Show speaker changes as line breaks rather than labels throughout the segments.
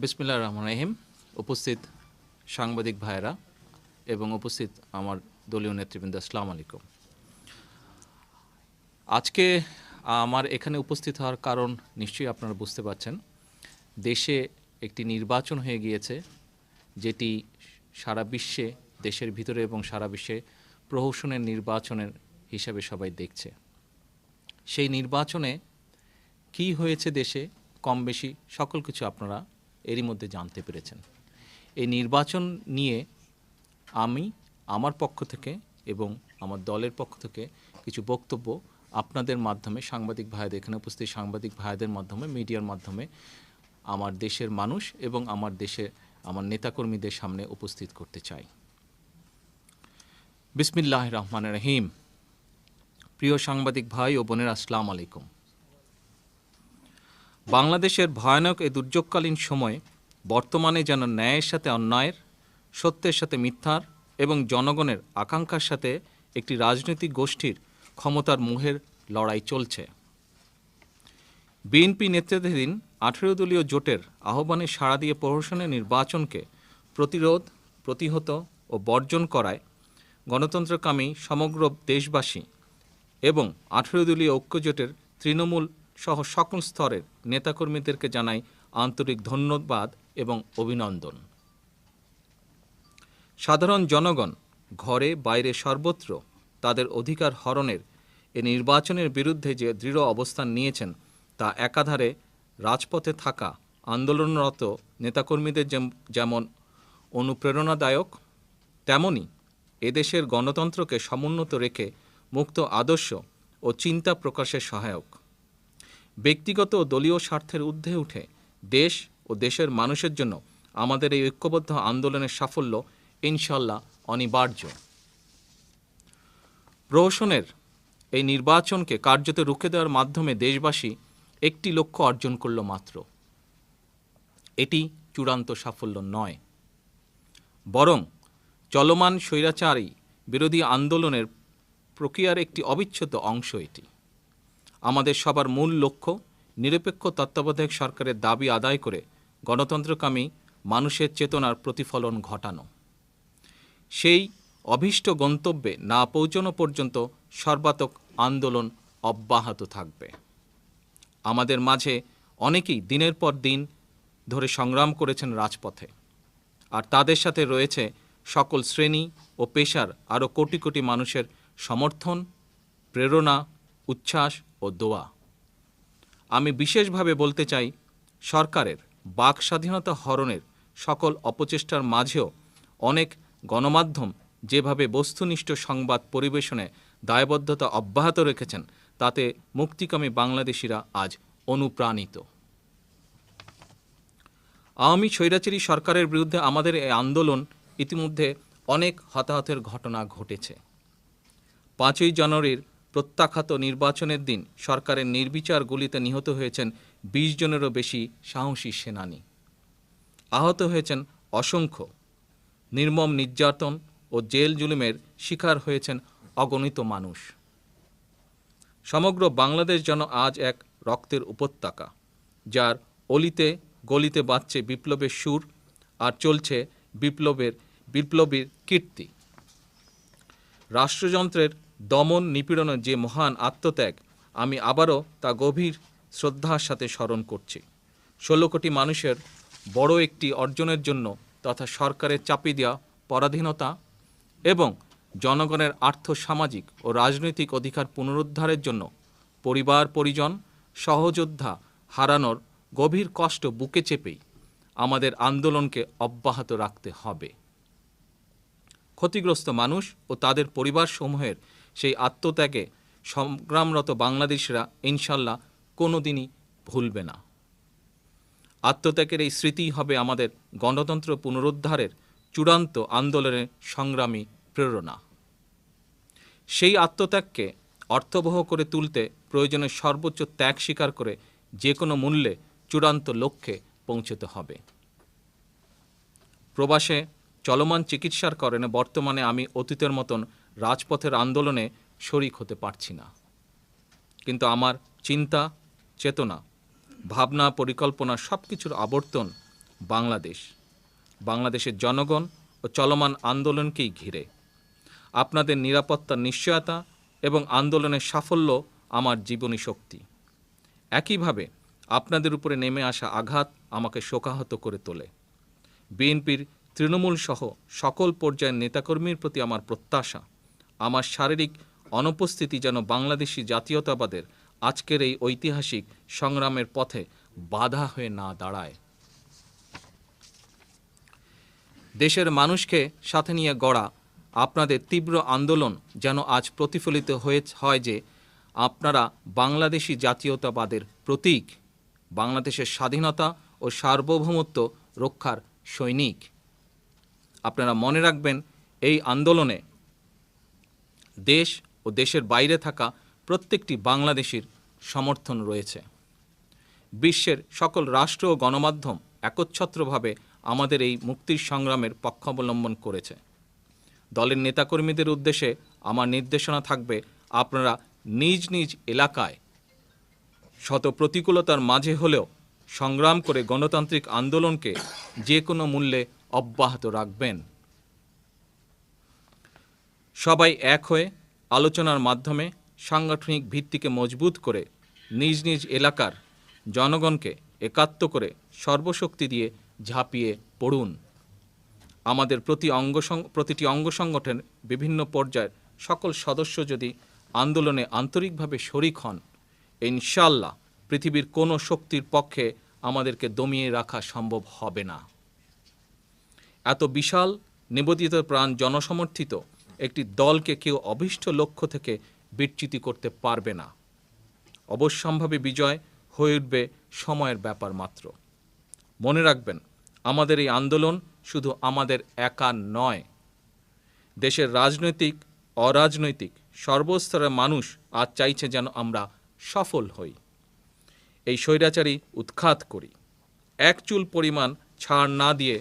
বিসমিল্লাহির রহমানির রহিম। উপস্থিত সাংবাদিক ভাইয়েরা এবং উপস্থিত আমার দলীয় নেতৃবৃন্দ, আসসালামু আলাইকুম। আজকে আমার এখানে উপস্থিত হওয়ার কারণ নিশ্চয়ই আপনারা বুঝতে পারছেন। দেশে একটি নির্বাচন হয়ে গিয়েছে, যেটি সারা বিশ্বে, দেশের ভিতরে এবং সারা বিশ্বে প্রহসনের নির্বাচনের হিসাবে সবাই দেখছে। সেই নির্বাচনে কি হয়েছে দেশে, কম বেশি সকল কিছু আপনারা এরই মধ্যে জানতে পেরেছেন। এই নির্বাচন নিয়ে আমি আমার পক্ষ থেকে এবং আমার দলের পক্ষ থেকে কিছু বক্তব্য আপনাদের মাধ্যমে, সাংবাদিক ভাইদের, এখানে উপস্থিত সাংবাদিক ভাইদের মাধ্যমে, মিডিয়ার মাধ্যমে আমার দেশের মানুষ এবং আমার নেতাকর্মীদের সামনে উপস্থিত করতে চাই। বিসমিল্লাহির রহমানির রহিম। প্রিয় সাংবাদিক ভাই ও বোনের, আসসালামু আলাইকুম। বাংলাদেশের ভয়ানক এই দুর্যোগকালীন সময়ে বর্তমানে যেন ন্যায়ের সাথে অন্যায়ের, সত্যের সাথে মিথ্যার এবং জনগণের আকাঙ্ক্ষার সাথে একটি রাজনৈতিক গোষ্ঠীর ক্ষমতার মোহের লড়াই চলছে। বিএনপি নেতৃত্বাধীন 18 দলীয় জোটের আহ্বানে সাড়া দিয়ে প্রহসনের নির্বাচনকে প্রতিরোধ, প্রতিহত ও বর্জন করায় গণতন্ত্রকামী সমগ্র দেশবাসী এবং 18 দলীয় ঐক্যজোটের তৃণমূল সহ সকল স্তরের নেতাকর্মীদেরকে জানাই আন্তরিক ধন্যবাদ এবং অভিনন্দন। সাধারণ জনগণ ঘরে বাইরে সর্বত্র তাদের অধিকার হরণের এ নির্বাচনের বিরুদ্ধে যে দৃঢ় অবস্থান নিয়েছেন, তা একাধারে রাজপথে থাকা আন্দোলনরত নেতাকর্মীদের যেমন অনুপ্রেরণাদায়ক, তেমনি এদেশের গণতন্ত্রকে সমুন্নত রেখে মুক্ত আদর্শ ও চিন্তা প্রকাশের সহায়ক। ব্যক্তিগত ও দলীয় স্বার্থের ঊর্ধ্বে উঠে দেশ ও দেশের মানুষের জন্য আমাদের এই ঐক্যবদ্ধ আন্দোলনের সাফল্য ইনশাল্লাহ অনিবার্য। প্রহসনের এই নির্বাচনকে কার্যত রুখে দেওয়ার মাধ্যমে দেশবাসী একটি লক্ষ্য অর্জন করল মাত্র। এটি চূড়ান্ত সাফল্য নয়, বরং চলমান স্বৈরাচারী বিরোধী আন্দোলনের প্রক্রিয়ার একটি অবিচ্ছেদ্য অংশ এটি। আমাদের সবার মূল লক্ষ্য নিরপেক্ষ তত্ত্বাবধায়ক সরকারের দাবি আদায় করে গণতন্ত্রকামী মানুষের চেতনার প্রতিফলন ঘটানো। সেই অভীষ্ট গন্তব্যে না পৌঁছানো পর্যন্ত সর্বাত্মক আন্দোলন অব্যাহত থাকবে। আমাদের মাঝে অনেকেই দিনের পর দিন ধরে সংগ্রাম করেছেন রাজপথে, আর তাদের সাথে রয়েছে সকল শ্রেণী ও পেশার আরও কোটি কোটি মানুষের সমর্থন, প্রেরণা, উচ্ছ্বাস ও দোয়া। আমি বিশেষভাবে বলতে চাই, সরকারের বাক স্বাধীনতা হরণের সকল অপচেষ্টার মাঝেও অনেক গণমাধ্যম যেভাবে বস্তুনিষ্ঠ সংবাদ পরিবেশনে দায়বদ্ধতা অব্যাহত রেখেছেন, তাতে মুক্তিকামী বাংলাদেশিরা আজ অনুপ্রাণিত। আওয়ামী স্বৈরাচারী সরকারের বিরুদ্ধে আমাদের এই আন্দোলন ইতিমধ্যে অনেক হতাহতের ঘটনা ঘটেছে। 5ই জানুয়ারির প্রত্যাখ্যাত নির্বাচনের দিন সরকারের নির্বিচার গুলিতে নিহত হয়েছেন 20 জনেরও বেশি সাহসী সেনানী। আহত হয়েছেন অসংখ্য। নির্মম নির্যাতন ও জেল জুলুমের শিকার হয়েছেন অগণিত মানুষ। সমগ্র বাংলাদেশ যেন আজ এক রক্তের উপত্যকা, যার অলিতে গলিতে বাজছে বিপ্লবের সুর আর চলছে বিপ্লবীর কীর্তি। রাষ্ট্রযন্ত্রের দমন নিপীড়নের যে মহান আত্মত্যাগ, আমি আবারও তা গভীর শ্রদ্ধার সাথে স্মরণ করছি। 16 কোটি মানুষের বড় একটি অর্জনের জন্য তথা সরকারের চাপিয়ে দেওয়া পরাধীনতা এবং জনগণের আর্থসামাজিক ও রাজনৈতিক অধিকার পুনরুদ্ধারের জন্য পরিবার পরিজন সহযোদ্ধা হারানোর গভীর কষ্ট বুকে চেপেই আমাদের আন্দোলনকে অব্যাহত রাখতে হবে। ক্ষতিগ্রস্ত মানুষ ও তাদের পরিবারসমূহের সেই আত্মত্যাগে সংগ্রামরত বাংলাদেশিরা ইনশাল্লাহ কোনো দিনই ভুলবে না। আত্মত্যাগের এই স্মৃতিই হবে আমাদের গণতন্ত্র পুনরুদ্ধারের চূড়ান্ত আন্দোলনের সংগ্রামী প্রেরণা। সেই আত্মত্যাগকে অর্থবহ করে তুলতে প্রয়োজনে সর্বোচ্চ ত্যাগ স্বীকার করে যে কোনো মূল্যে চূড়ান্ত লক্ষ্যে পৌঁছতে হবে। প্রবাসে চলমান চিকিৎসার কারণে বর্তমানে আমি অতীতের মতন রাজপথের আন্দোলনে শরিক হতে পারছি না, কিন্তু আমার চিন্তা, চেতনা, ভাবনা, পরিকল্পনা সব কিছুর আবর্তন বাংলাদেশের জনগণ ও চলমান আন্দোলনকেই ঘিরে। আপনাদের নিরাপত্তার নিশ্চয়তা এবং আন্দোলনের সাফল্য আমার জীবনী শক্তি। একইভাবে আপনাদের উপরে নেমে আসা আঘাত আমাকে শোকাহত করে তোলে। বিএনপির তৃণমূল সহ সকল পর্যায়ের নেতাকর্মীর প্রতি আমার প্রত্যাশা, আমার শারীরিক অনুপস্থিতি যেন বাংলাদেশি জাতীয়তাবাদের আজকের এই ঐতিহাসিক সংগ্রামের পথে বাধা হয়ে না দাঁড়ায়। দেশের মানুষকে সাথে নিয়ে গড়া আপনাদের তীব্র আন্দোলন যেন আজ প্রতিফলিত হয় যে আপনারা বাংলাদেশি জাতীয়তাবাদের প্রতীক, বাংলাদেশের স্বাধীনতা ও সার্বভৌমত্ব রক্ষার সৈনিক। আপনারা মনে রাখবেন, এই আন্দোলনে দেশ ও দেশের বাইরে থাকা প্রত্যেকটি বাংলাদেশির সমর্থন রয়েছে। বিশ্বের সকল রাষ্ট্র ও গণমাধ্যম একচ্ছত্রভাবে আমাদের এই মুক্তির সংগ্রামের পক্ষাবলম্বন করেছে। দলের নেতাকর্মীদের উদ্দেশ্যে আমার নির্দেশনা থাকবে, আপনারা নিজ নিজ এলাকায় শত প্রতিকূলতার মাঝে হলেও সংগ্রাম করে গণতান্ত্রিক আন্দোলনকে যে কোনো মূল্যে অব্যাহত রাখবেন। সবাই এক হয়ে আলোচনার মাধ্যমে সাংগঠনিক ভিত্তিকে মজবুত করে নিজ নিজ এলাকার জনগণকে একাত্ম করে সর্বশক্তি দিয়ে ঝাঁপিয়ে পড়ুন। আমাদের প্রতিটি অঙ্গ সংগঠন বিভিন্ন পর্যায়ের সকল সদস্য যদি আন্দোলনে আন্তরিকভাবে শরিক হন, ইনশাআল্লাহ পৃথিবীর কোনো শক্তির পক্ষে আমাদেরকে দমিয়ে রাখা সম্ভব হবে না। এত বিশাল নিবেদিত প্রাণ জনসমর্থিত একটি দলকে কেউ অভীষ্ট লক্ষ্য থেকে বিচ্যুতি করতে পারবে না। অবশ্যম্ভাবী বিজয় হয়ে উঠবে সময়ের ব্যাপার মাত্র। মনে রাখবেন, আমাদের এই আন্দোলন শুধু আমাদের একা নয়, দেশের রাজনৈতিক অরাজনৈতিক সর্বস্তরের মানুষ আজ চাইছে যেন আমরা সফল হই, এই স্বৈরাচারী উৎখাত করি। এক চুল পরিমাণ ছাড় না দিয়ে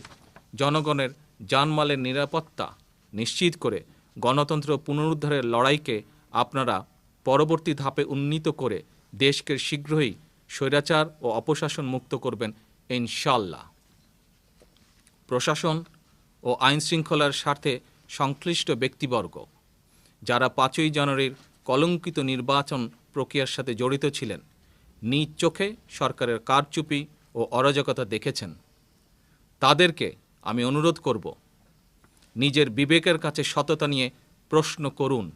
জনগণের জানমালের নিরাপত্তা নিশ্চিত করে গণতন্ত্র পুনরুদ্ধারের লড়াইকে আপনারা পরবর্তী ধাপে উন্নীত করে দেশকে শীঘ্রই স্বৈরাচার ও অপশাসন মুক্ত করবেন ইনশাআল্লাহ। প্রশাসন ও আইনশৃঙ্খলার স্বার্থে সংশ্লিষ্ট ব্যক্তিবর্গ যারা 5ই জানুয়ারির কলঙ্কিত নির্বাচন প্রক্রিয়ার সাথে জড়িত ছিলেন, নিজ চোখে সরকারের কারচুপি ও অরাজকতা দেখেছেন, তাদেরকে আমি অনুরোধ করব, নিজের বিবেকের কাছে সততা নিয়ে প্রশ্ন করুন।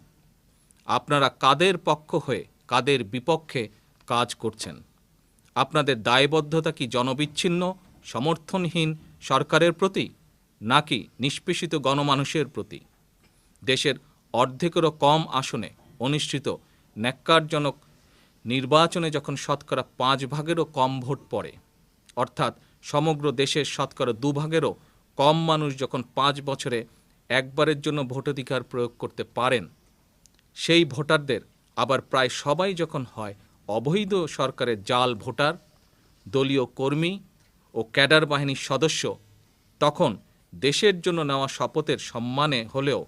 আপনারা কাদের পক্ষ হয়ে কাদের বিপক্ষে কাজ করছেন? আপনাদের দায়বদ্ধতা কি জনবিচ্ছিন্ন সমর্থনহীন সরকারের প্রতি, নাকি নিষ্পেষিত গণমানুষের প্রতি? দেশের অর্ধেকেরও কম আসনে অনুষ্ঠিত ন্যাক্কারজনক নির্বাচনে যখন শতকরা 5 ভাগেরও কম ভোট পড়ে, অর্থাৎ সমগ্র দেশের শতকরা 2 ভাগেরও কম মানুষ যখন 5 বছরে একবারের জন্য ভোটাধিকার প্রয়োগ করতে পারেন, সেই ভোটারদের আবার প্রায় সবাই যখন হয় অবৈধ সরকারের জাল ভোটার, দলীয় কর্মী ও ক্যাডার বাহিনীর সদস্য, তখন দেশের জন্য নেওয়া শপথের সম্মানে হলেও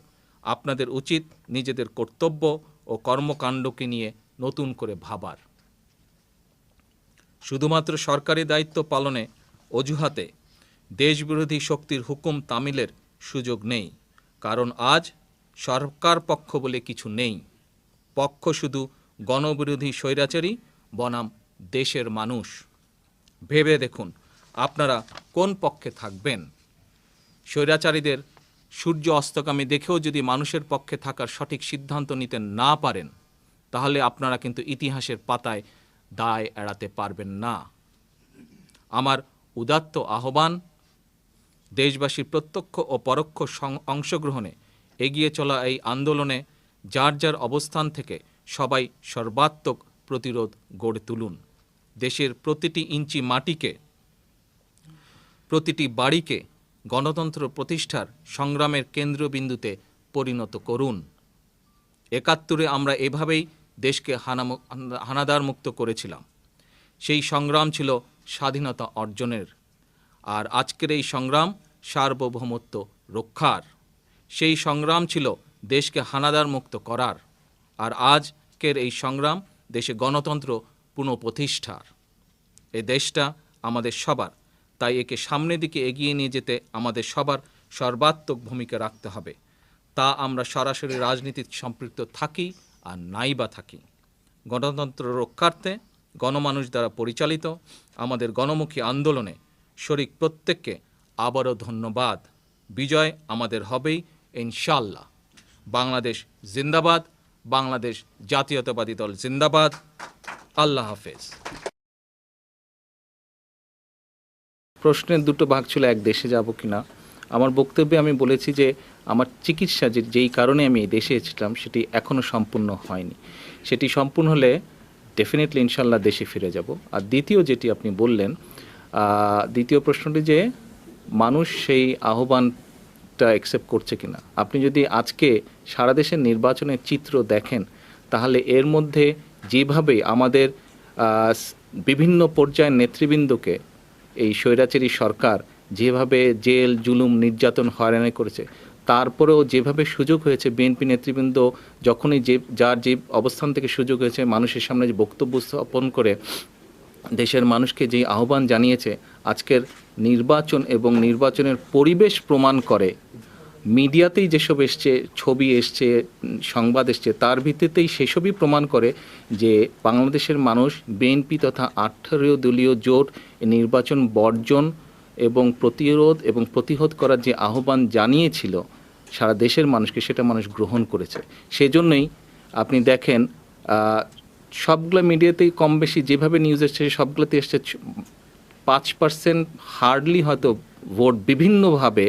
আপনাদের উচিত নিজেদের কর্তব্য ও কর্মকাণ্ডকে নিয়ে নতুন করে ভাবার। শুধুমাত্র সরকারি দায়িত্ব পালনে অজুহাতে দেশবিরোধী শক্তির হুকুম তামিলের সুযোগ নেই, কারণ আজ সরকার পক্ষ বলে কিছু নেই। পক্ষ শুধু গণবিরোধী স্বৈরাচারী বনাম দেশের মানুষ। ভেবে দেখুন আপনারা কোন পক্ষে থাকবেন। স্বৈরাচারীদের সূর্য অস্তগামী দেখেও যদি মানুষের পক্ষে থাকার সঠিক সিদ্ধান্ত নিতে না পারেন, তাহলে আপনারা কিন্তু ইতিহাসের পাতায় দায় এড়াতে পারবেন না। আমার উদাত্ত আহ্বান, দেশবাসীর প্রত্যক্ষ ও পরোক্ষ অংশগ্রহণে এগিয়ে চলা এই আন্দোলনে যার যার অবস্থান থেকে সবাই সর্বাত্মক প্রতিরোধ গড়ে তুলুন। দেশের প্রতিটি ইঞ্চি মাটিকে, প্রতিটি বাড়িকে গণতন্ত্র প্রতিষ্ঠার সংগ্রামের কেন্দ্রবিন্দুতে পরিণত করুন। ৭১ আমরা এভাবেই দেশকে হানাদার মুক্ত করেছিলাম। সেই সংগ্রাম ছিল স্বাধীনতা অর্জনের, আর আজকের এই সংগ্রাম সার্বভৌমত্ব রক্ষার। সেই সংগ্রাম ছিল দেশকে হানাদার মুক্ত করার, আর আজকের এই সংগ্রাম দেশে গণতন্ত্র পুনঃপ্রতিষ্ঠার। এ দেশটা আমাদের সবার, তাই একে সামনের দিকে এগিয়ে নিয়ে যেতে আমাদের সবার সর্বাত্মক ভূমিকা রাখতে হবে। তা আমরা সরাসরি রাজনীতিতে সম্পৃক্ত থাকি আর নাই বা থাকি। গণতন্ত্র রক্ষার্থে গণমানুষ দ্বারা পরিচালিত আমাদের গণমুখী আন্দোলনে শরিক প্রত্যেককে আবারও ধন্যবাদ। বিজয় আমাদের হবেই ইনশাআল্লাহ। বাংলাদেশ জিন্দাবাদ, বাংলাদেশ জাতীয়তাবাদী দল জিন্দাবাদ। আল্লাহ হাফেজ। প্রশ্নের দুটো ভাগ ছিল, এক দেশে যাব কিনা। আমার বক্তব্যে আমি বলেছি যে আমার চিকিৎসা যেই কারণে আমি এই দেশে এসেছিলাম সেটি এখনও সম্পূর্ণ হয়নি। সেটি সম্পূর্ণ হলে ডেফিনেটলি ইনশাল্লাহ দেশে ফিরে যাব। আর দ্বিতীয় যেটি আপনি বললেন, দ্বিতীয় প্রশ্নটি যে মানুষ সেই আহ্বানটা অ্যাকসেপ্ট করছে কিনা। আপনি যদি আজকে সারা দেশের নির্বাচনের চিত্র দেখেন তাহলে এর মধ্যে যেভাবে আমাদের বিভিন্ন পর্যায়ের নেতৃবৃন্দকে এই স্বৈরাচারী সরকার যেভাবে জেল জুলুম নির্যাতন হয়রানি করেছে, তারপরেও যেভাবে সুযোগ হয়েছে বিএনপি নেতৃবৃন্দ যখনই যার যে অবস্থান থেকে সুযোগ হয়েছে মানুষের সামনে যে বক্তব্য স্থাপন করে দেশের মানুষকে যেই আহ্বান জানিয়েছে, আজকের নির্বাচন এবং নির্বাচনের পরিবেশ প্রমাণ করে। মিডিয়াতেই যেসব এসছে, ছবি এসছে, সংবাদ এসছে, তার ভিত্তিতেই সেসবই প্রমাণ করে যে বাংলাদেশের মানুষ বিএনপি তথা 18 দলীয় জোট নির্বাচন বর্জন এবং প্রতিরোধ এবং প্রতিহত করার যে আহ্বান জানিয়েছিল সারা দেশের মানুষকে, সেটা মানুষ গ্রহণ করেছে। সেজন্যই আপনি দেখেন সবগুলো মিডিয়াতেই কম বেশি যেভাবে নিউজ এসছে সবগুলোতে এসছে 5% হার্ডলি হয়তো ভোট বিভিন্নভাবে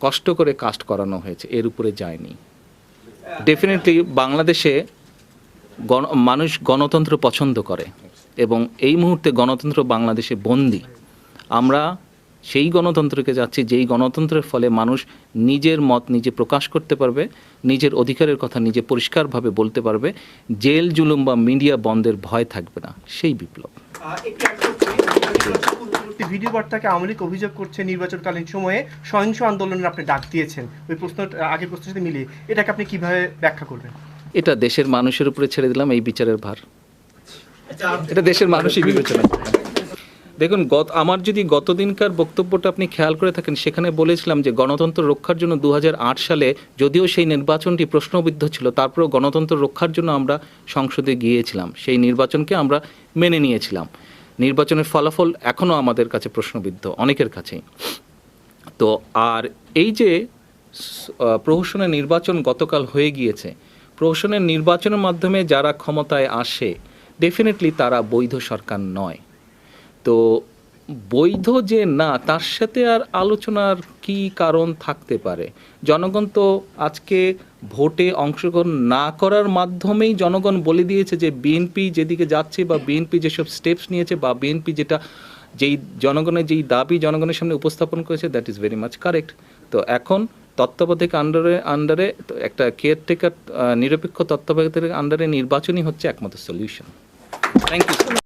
কষ্ট করে কাস্ট করানো হয়েছে, এর উপরে যায়নি। ডেফিনেটলি বাংলাদেশে মানুষ গণতন্ত্র পছন্দ করে এবং এই মুহূর্তে গণতন্ত্র বাংলাদেশে বন্দী। আমরা সেই গণতন্ত্রকে যাচ্ছি যেই গণতন্ত্রের ফলে মানুষ নিজের মত নিজে প্রকাশ করতে পারবে, নিজের অধিকারের কথা নিজে পরিষ্কারভাবে বলতে পারবে, জেল জুলুম বা মিডিয়া বন্ধের ভয় থাকবে না, সেই বিপ্লব।
ভিডিও বার্তাকে আওয়ামী লীগ অভিযোগ করছে নির্বাচনকালীন সময়ে সহিংস আন্দোলনের আপনি ডাক দিয়েছেন। ওই আগের প্রশ্নের সাথে মিলিয়ে এটাকে আপনি কিভাবে ব্যাখ্যা করবেন?
এটা দেশের মানুষের উপরে ছেড়ে দিলাম এই বিচারের ভার। এটা দেশের মানুষই বিবেচনা। দেখুন, আমার যদি গতদিনকার বক্তব্যটা আপনি খেয়াল করে থাকেন, সেখানে বলেছিলাম যে গণতন্ত্র রক্ষার জন্য 2008 সালে যদিও সেই নির্বাচনটি প্রশ্নবিদ্ধ ছিল, তারপরেও গণতন্ত্র রক্ষার জন্য আমরা সংসদে গিয়েছিলাম, সেই নির্বাচনকে আমরা মেনে নিয়েছিলাম। নির্বাচনের ফলাফল এখনও আমাদের কাছে প্রশ্নবিদ্ধ, অনেকের কাছেই। তো আর এই যে প্রহসনের নির্বাচন গতকাল হয়ে গিয়েছে, প্রহসনের নির্বাচনের মাধ্যমে যারা ক্ষমতায় আসে ডেফিনেটলি তারা বৈধ সরকার নয়। তো বৈধ যে না, তার সাথে আর আলোচনার কি কারণ থাকতে পারে? জনগণ তো আজকে ভোটে অংশগ্রহণ না করার মাধ্যমেই জনগণ বলে দিয়েছে যে বিএনপি যেদিকে যাচ্ছে বা বিএনপি যেসব স্টেপস নিয়েছে বা বিএনপি যেই জনগণের যেই দাবি জনগণের সামনে উপস্থাপন করেছে, that is very much correct. তো এখন তত্ত্বাবধায়ক আন্ডারে একটা কেয়ারটেকার নিরপেক্ষ তত্ত্বাবধায়কের আন্ডারে নির্বাচনই হচ্ছে একমাত্র সলিউশন। Thank you.